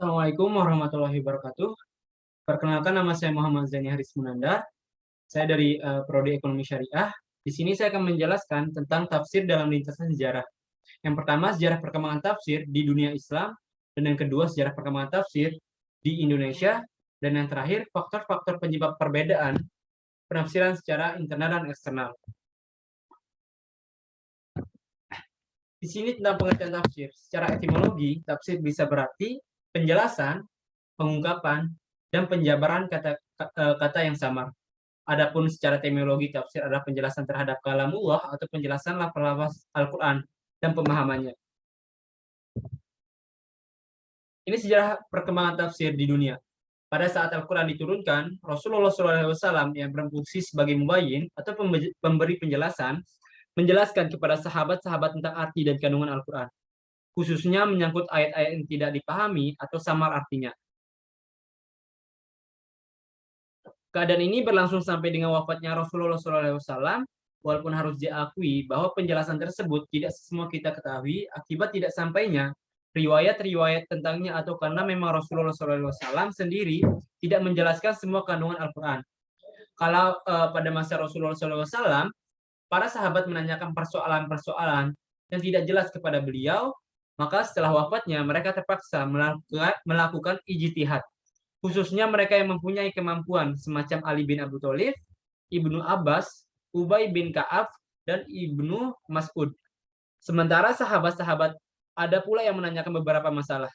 Assalamualaikum warahmatullahi wabarakatuh. Perkenalkan, nama saya Muhammad Zaini Haris Munandar. Saya dari Prodi Ekonomi Syariah. Di sini saya akan menjelaskan tentang tafsir dalam lintasan sejarah. Yang pertama, sejarah perkembangan tafsir di dunia Islam, dan yang kedua, sejarah perkembangan tafsir di Indonesia, dan yang terakhir, faktor-faktor penyebab perbedaan penafsiran secara internal dan eksternal. Di sini tentang pengertian tafsir. Secara etimologi, tafsir bisa berarti penjelasan, pengungkapan, dan penjabaran kata yang samar. Adapun secara terminologi, tafsir adalah penjelasan terhadap kalamullah atau penjelasan lafaz Al-Quran dan pemahamannya. Ini sejarah perkembangan tafsir di dunia. Pada saat Al-Quran diturunkan, Rasulullah SAW yang berfungsi sebagai mubayyin atau pemberi penjelasan, menjelaskan kepada sahabat-sahabat tentang arti dan kandungan Al-Quran, khususnya menyangkut ayat-ayat yang tidak dipahami atau samar artinya. Keadaan ini berlangsung sampai dengan wafatnya Rasulullah SAW, walaupun harus diakui bahwa penjelasan tersebut tidak semua kita ketahui akibat tidak sampainya riwayat-riwayat tentangnya atau karena memang Rasulullah SAW sendiri tidak menjelaskan semua kandungan Al-Quran. Kalau pada masa Rasulullah SAW, para sahabat menanyakan persoalan-persoalan yang tidak jelas kepada beliau, maka setelah wafatnya mereka terpaksa melakukan ijtihad. Khususnya mereka yang mempunyai kemampuan semacam Ali bin Abi Thalib, Ibnu Abbas, Ubay bin Ka'ab, dan Ibnu Mas'ud. Sementara sahabat-sahabat ada pula yang menanyakan beberapa masalah,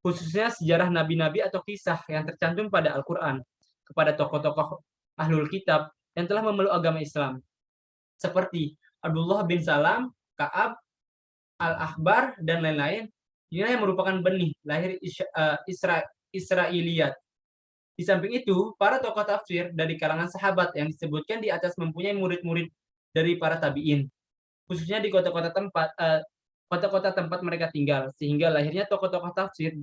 khususnya sejarah nabi-nabi atau kisah yang tercantum pada Al-Quran kepada tokoh-tokoh ahlul kitab yang telah memeluk agama Islam, seperti Abdullah bin Salam, Ka'ab, Al-Ahbar, dan lain-lain. Inilah yang merupakan benih lahir Israiliyat. Di samping itu, para tokoh tafsir dari kalangan sahabat yang disebutkan di atas mempunyai murid-murid dari para tabi'in, khususnya di kota-kota tempat mereka tinggal, sehingga lahirnya tokoh-tokoh tafsir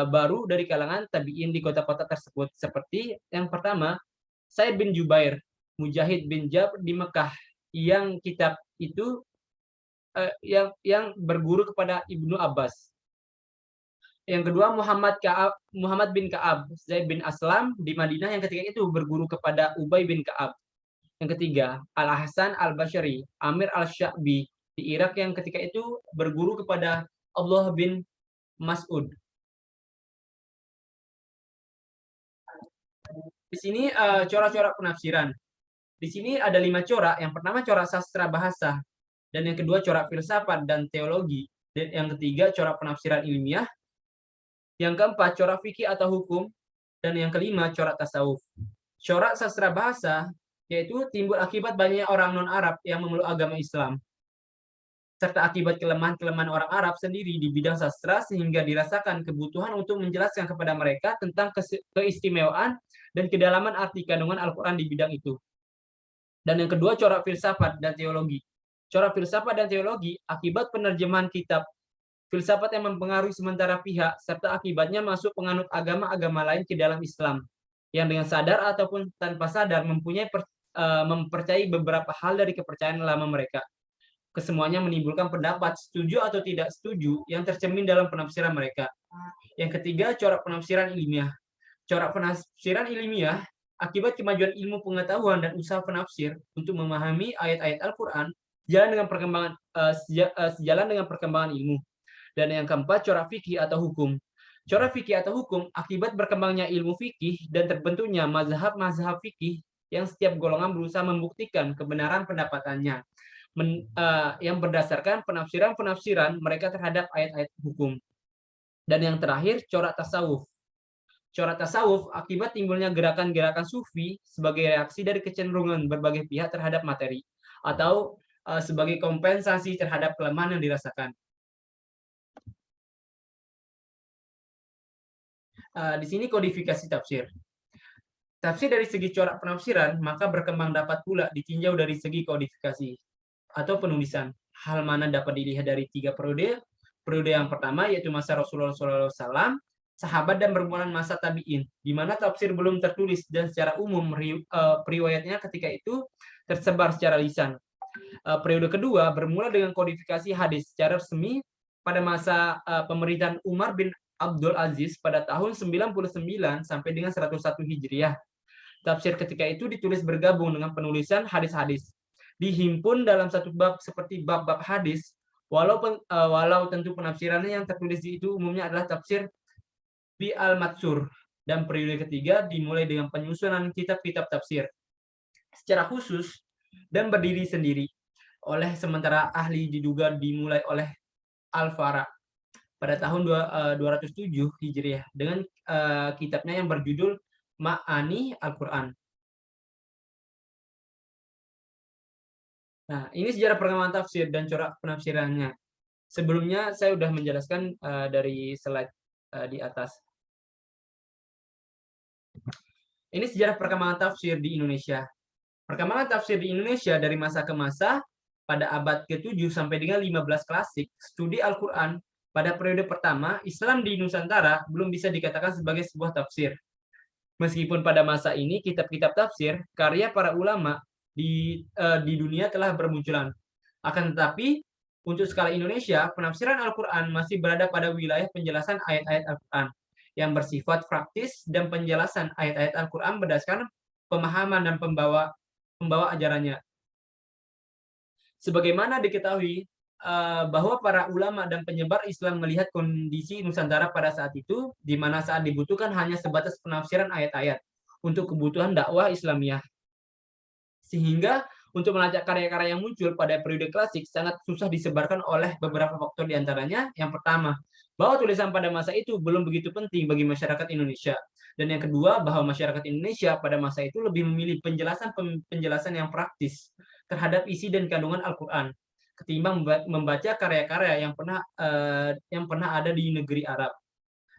baru dari kalangan tabi'in di kota-kota tersebut, seperti yang pertama, Sa'id bin Jubair, Mujahid bin Jabr di Mekah, yang kitab itu yang berguru kepada Ibnu Abbas. Yang kedua, Muhammad bin Ka'ab, Zaid bin Aslam di Madinah, yang ketiga itu berguru kepada Ubay bin Ka'ab. Yang ketiga, Al-Hasan Al-Bashari, Amir Al-Sya'bi di Irak, yang ketika itu berguru kepada Abdullah bin Mas'ud. Di sini corak-corak penafsiran. Di sini ada 5 corak. Yang pertama corak sastra bahasa, dan yang kedua corak filsafat dan teologi, dan yang ketiga corak penafsiran ilmiah, yang keempat corak fikih atau hukum, dan yang kelima corak tasawuf. Corak sastra bahasa yaitu timbul akibat banyaknya orang non-Arab yang memeluk agama Islam, serta akibat kelemahan-kelemahan orang Arab sendiri di bidang sastra, sehingga dirasakan kebutuhan untuk menjelaskan kepada mereka tentang keistimewaan dan kedalaman arti kandungan Al-Quran di bidang itu. Dan yang kedua corak filsafat dan teologi. Corak filsafat dan teologi akibat penerjemahan kitab filsafat yang mempengaruhi sementara pihak, serta akibatnya masuk penganut agama-agama lain ke dalam Islam, yang dengan sadar ataupun tanpa sadar mempercayai beberapa hal dari kepercayaan lama mereka. Kesemuanya menimbulkan pendapat setuju atau tidak setuju yang tercermin dalam penafsiran mereka. Yang ketiga, corak penafsiran ilmiah. Corak penafsiran ilmiah akibat kemajuan ilmu pengetahuan dan usaha penafsir untuk memahami ayat-ayat Al-Quran sejalan dengan perkembangan ilmu. Dan yang keempat, corak fikih atau hukum. Corak fikih atau hukum akibat berkembangnya ilmu fikih dan terbentuknya mazhab-mazhab fikih yang setiap golongan berusaha membuktikan kebenaran pendapatannya yang berdasarkan penafsiran-penafsiran mereka terhadap ayat-ayat hukum. Dan yang terakhir, corak tasawuf. Corak tasawuf akibat timbulnya gerakan-gerakan sufi sebagai reaksi dari kecenderungan berbagai pihak terhadap materi, atau sebagai kompensasi terhadap kelemahan yang dirasakan. Di sini kodifikasi tafsir. Tafsir dari segi corak penafsiran, maka berkembang dapat pula ditinjau dari segi kodifikasi atau penulisan. Hal mana dapat dilihat dari 3 periode. Periode yang pertama yaitu masa Rasulullah SAW, sahabat dan bermulaan masa tabi'in, di mana tafsir belum tertulis dan secara umum periwayatnya ketika itu tersebar secara lisan. Periode kedua bermula dengan kodifikasi hadis secara resmi pada masa pemerintahan Umar bin Abdul Aziz pada tahun 99 sampai dengan 101 Hijriah. Tafsir ketika itu ditulis bergabung dengan penulisan hadis-hadis. Dihimpun dalam satu bab seperti bab-bab hadis, walau tentu penafsirannya yang tertulis di itu umumnya adalah tafsir bi al-Matsur, dan periode ketiga dimulai dengan penyusunan kitab-kitab tafsir secara khusus dan berdiri sendiri. Oleh sementara ahli diduga dimulai oleh Al-Fara pada tahun 207 Hijriah dengan kitabnya yang berjudul Ma'ani Al-Quran. Nah, ini sejarah perkembangan tafsir dan corak penafsirannya. Sebelumnya saya sudah menjelaskan dari slide di atas. Ini sejarah perkembangan tafsir di Indonesia. Perkembangan tafsir di Indonesia dari masa ke masa pada abad ke-7 sampai dengan 15 klasik, studi Al-Quran pada periode pertama, Islam di Nusantara belum bisa dikatakan sebagai sebuah tafsir. Meskipun pada masa ini kitab-kitab tafsir, karya para ulama di dunia telah bermunculan. Akan tetapi, untuk skala Indonesia, penafsiran Al-Quran masih berada pada wilayah penjelasan ayat-ayat Al-Quran yang bersifat praktis dan penjelasan ayat-ayat Al-Quran berdasarkan pemahaman dan pembawa ajarannya. Sebagaimana diketahui bahwa para ulama dan penyebar Islam melihat kondisi Nusantara pada saat itu, di mana saat dibutuhkan hanya sebatas penafsiran ayat-ayat untuk kebutuhan dakwah Islamiyah. Sehingga untuk melacak karya-karya yang muncul pada periode klasik sangat susah disebarkan oleh beberapa faktor diantaranya. Yang pertama, bahwa tulisan pada masa itu belum begitu penting bagi masyarakat Indonesia. Dan yang kedua, bahwa masyarakat Indonesia pada masa itu lebih memilih penjelasan yang praktis terhadap isi dan kandungan Al-Quran ketimbang membaca karya-karya yang pernah ada di negeri Arab.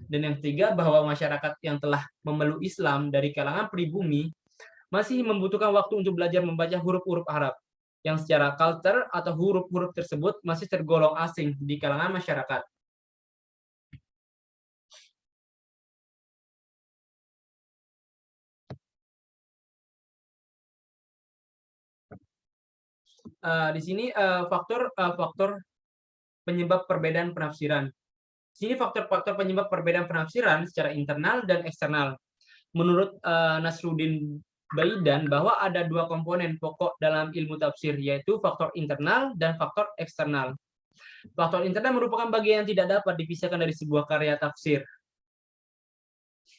Dan yang ketiga, bahwa masyarakat yang telah memeluk Islam dari kalangan pribumi masih membutuhkan waktu untuk belajar membaca huruf-huruf Arab, yang secara culture atau huruf-huruf tersebut masih tergolong asing di kalangan masyarakat. Di sini faktor penyebab perbedaan penafsiran. Di sini faktor-faktor penyebab perbedaan penafsiran secara internal dan eksternal. Menurut Nasruddin Baidan, bahwa ada dua komponen pokok dalam ilmu tafsir, yaitu faktor internal dan faktor eksternal. Faktor internal merupakan bagian yang tidak dapat dipisahkan dari sebuah karya tafsir.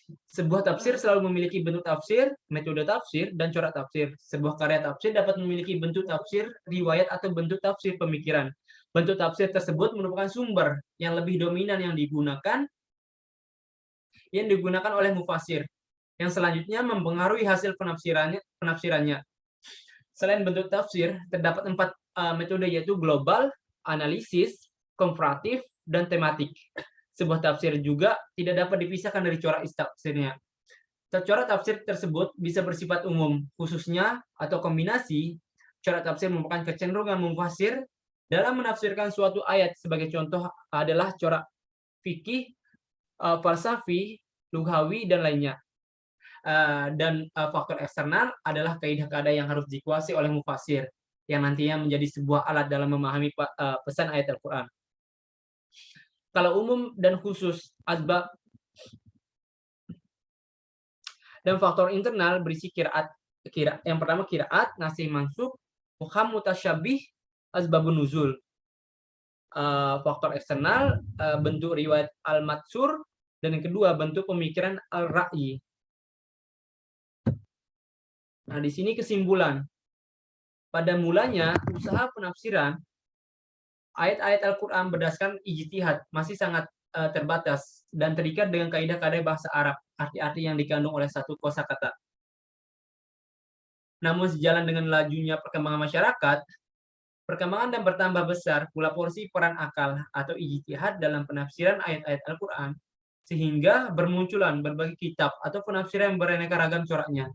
Sebuah tafsir selalu memiliki bentuk tafsir, metode tafsir, dan corak tafsir. Sebuah karya tafsir dapat memiliki bentuk tafsir riwayat atau bentuk tafsir pemikiran. Bentuk tafsir tersebut merupakan sumber yang lebih dominan yang digunakan oleh mufasir, yang selanjutnya mempengaruhi hasil penafsirannya. Selain bentuk tafsir, terdapat 4 metode, yaitu global, analisis, komparatif, dan tematik. Sebuah tafsir juga tidak dapat dipisahkan dari corak tafsirnya. Corak tafsir tersebut bisa bersifat umum, khususnya atau kombinasi. Corak tafsir merupakan kecenderungan mufasir dalam menafsirkan suatu ayat. Sebagai contoh adalah corak fikih, falsafi, lughawi, dan lainnya. Dan faktor eksternal adalah kaidah-kaidah yang harus dikuasai oleh mufasir, yang nantinya menjadi sebuah alat dalam memahami pesan ayat Al-Quran. Kalau umum dan khusus, asbab dan faktor internal berisi qiraat. Yang pertama qiraat, nasih mansukh, muhkam mutasyabih, asbabun nuzul. Faktor eksternal, bentuk riwayat al-matsur, dan yang kedua bentuk pemikiran al-ra'yi. Nah, di sini kesimpulan. Pada mulanya, usaha penafsiran ayat-ayat Al-Quran berdasarkan ijtihad masih sangat terbatas dan terikat dengan kaidah-kaidah bahasa Arab, arti-arti yang dikandung oleh satu kosakata. Namun sejalan dengan lajunya perkembangan masyarakat, perkembangan dan bertambah besar pula porsi peran akal atau ijtihad dalam penafsiran ayat-ayat Al-Quran, sehingga bermunculan berbagai kitab atau penafsiran yang beraneka ragam coraknya.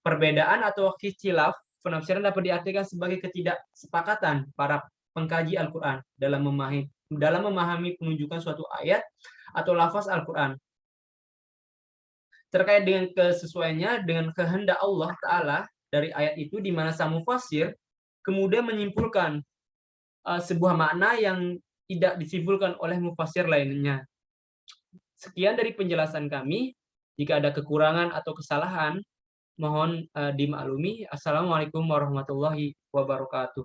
Perbedaan atau khilaf penafsiran dapat diartikan sebagai ketidaksepakatan para pengkaji Al-Quran dalam memahami penunjukan suatu ayat atau lafaz Al-Quran terkait dengan kesesuaiannya dengan kehendak Allah Ta'ala dari ayat itu, di mana sang mufasir kemudian menyimpulkan sebuah makna yang tidak disimpulkan oleh mufasir lainnya. Sekian dari penjelasan kami. Jika ada kekurangan atau kesalahan, mohon dimaklumi. Assalamualaikum warahmatullahi wabarakatuh.